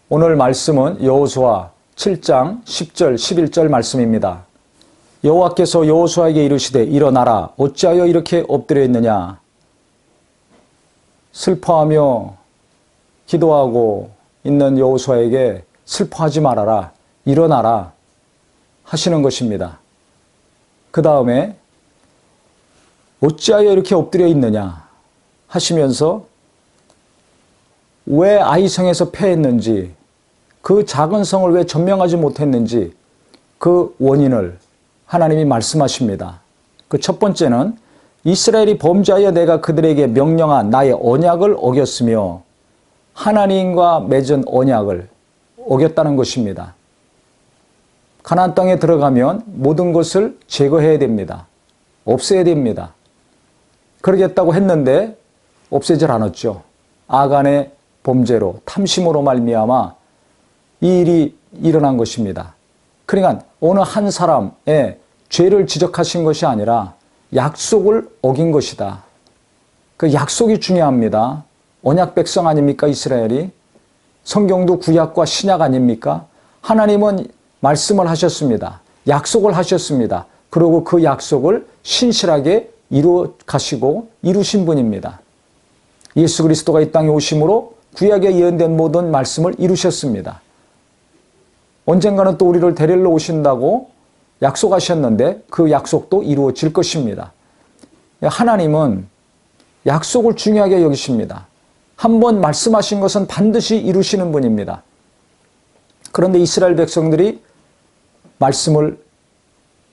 오늘 말씀은 여호수아 7장 10절 11절 말씀입니다. 여호와께서 여호수아에게 이르시되 일어나라 어찌하여 이렇게 엎드려 있느냐. 슬퍼하며 기도하고 있는 여호수아에게 슬퍼하지 말아라, 일어나라 하시는 것입니다. 그 다음에 어찌하여 이렇게 엎드려 있느냐 하시면서 왜 아이성에서 패했는지, 그 작은 성을 왜 점령하지 못했는지 그 원인을 하나님이 말씀하십니다. 그 첫 번째는 이스라엘이 범죄하여 내가 그들에게 명령한 나의 언약을 어겼으며 하나님과 맺은 언약을 어겼다는 것입니다. 가나안 땅에 들어가면 모든 것을 제거해야 됩니다. 없애야 됩니다. 그러겠다고 했는데 없애질 않았죠. 아간의 범죄로, 탐심으로 말미암아 이 일이 일어난 것입니다. 그러니까 어느 한 사람의 죄를 지적하신 것이 아니라 약속을 어긴 것이다. 그 약속이 중요합니다. 언약 백성 아닙니까, 이스라엘이? 성경도 구약과 신약 아닙니까? 하나님은 말씀을 하셨습니다. 약속을 하셨습니다. 그리고 그 약속을 신실하게 이루어 가시고 이루신 분입니다. 예수 그리스도가 이 땅에 오심으로 구약에 예언된 모든 말씀을 이루셨습니다. 언젠가는 또 우리를 데리러 오신다고 약속하셨는데 그 약속도 이루어질 것입니다. 하나님은 약속을 중요하게 여기십니다. 한번 말씀하신 것은 반드시 이루시는 분입니다. 그런데 이스라엘 백성들이 말씀을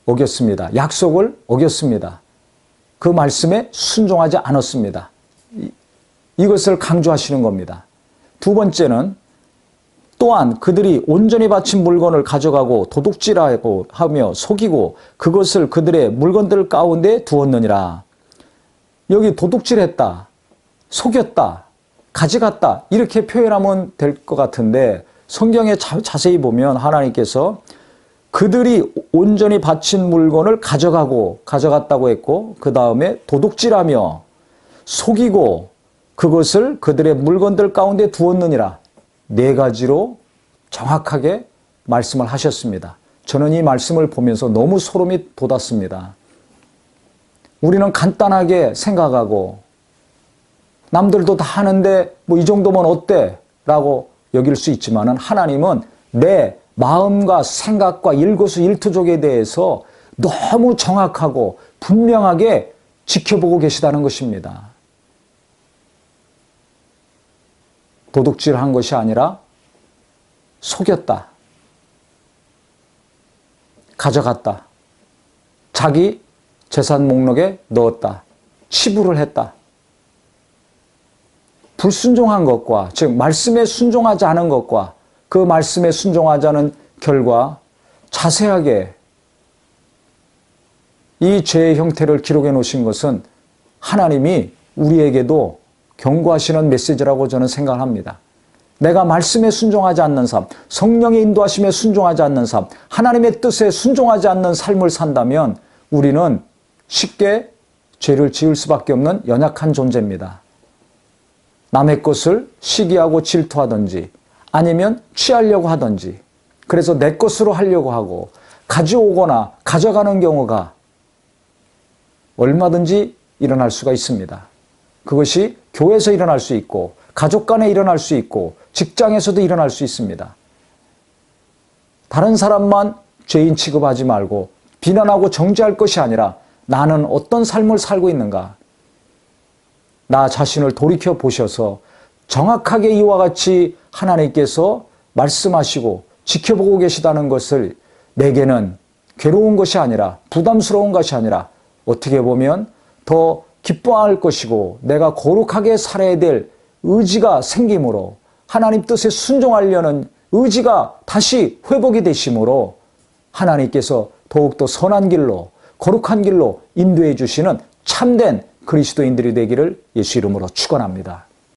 어겼습니다. 약속을 어겼습니다. 그 말씀에 순종하지 않았습니다. 이것을 강조하시는 겁니다. 두 번째는 또한 그들이 온전히 바친 물건을 가져가고 도둑질하고 하며 속이고 그것을 그들의 물건들 가운데 두었느니라. 여기 도둑질했다, 속였다, 가져갔다 이렇게 표현하면 될 것 같은데 성경에 자세히 보면 하나님께서 그들이 온전히 바친 물건을 가져갔다고 했고 그 다음에 도둑질하며 속이고 그것을 그들의 물건들 가운데 두었느니라. 네 가지로 정확하게 말씀을 하셨습니다. 저는 이 말씀을 보면서 너무 소름이 돋았습니다. 우리는 간단하게 생각하고 남들도 다 하는데 뭐 이 정도면 어때? 라고 여길 수 있지만은 하나님은 내 마음과 생각과 일거수일투족에 대해서 너무 정확하고 분명하게 지켜보고 계시다는 것입니다. 도둑질한 것이 아니라 속였다, 가져갔다, 자기 재산 목록에 넣었다, 치부를 했다. 불순종한 것과, 즉 말씀에 순종하지 않은 것과 그 말씀에 순종하지 않은 결과 자세하게 이 죄의 형태를 기록해 놓으신 것은 하나님이 우리에게도 경고하시는 메시지라고 저는 생각합니다. 내가 말씀에 순종하지 않는 삶, 성령의 인도하심에 순종하지 않는 삶, 하나님의 뜻에 순종하지 않는 삶을 산다면 우리는 쉽게 죄를 지을 수밖에 없는 연약한 존재입니다. 남의 것을 시기하고 질투하든지 아니면 취하려고 하든지 그래서 내 것으로 하려고 하고 가져오거나 가져가는 경우가 얼마든지 일어날 수가 있습니다. 그것이 교회에서 일어날 수 있고 가족 간에 일어날 수 있고 직장에서도 일어날 수 있습니다. 다른 사람만 죄인 취급하지 말고 비난하고 정죄할 것이 아니라 나는 어떤 삶을 살고 있는가? 나 자신을 돌이켜 보셔서 정확하게 이와 같이 하나님께서 말씀하시고 지켜보고 계시다는 것을 내게는 괴로운 것이 아니라 부담스러운 것이 아니라 어떻게 보면 더 기뻐할 것이고 내가 거룩하게 살아야 될 의지가 생김으로 하나님 뜻에 순종하려는 의지가 다시 회복이 되심으로 하나님께서 더욱더 선한 길로 거룩한 길로 인도해 주시는 참된 그리스도인들이 되기를 예수 이름으로 축원합니다.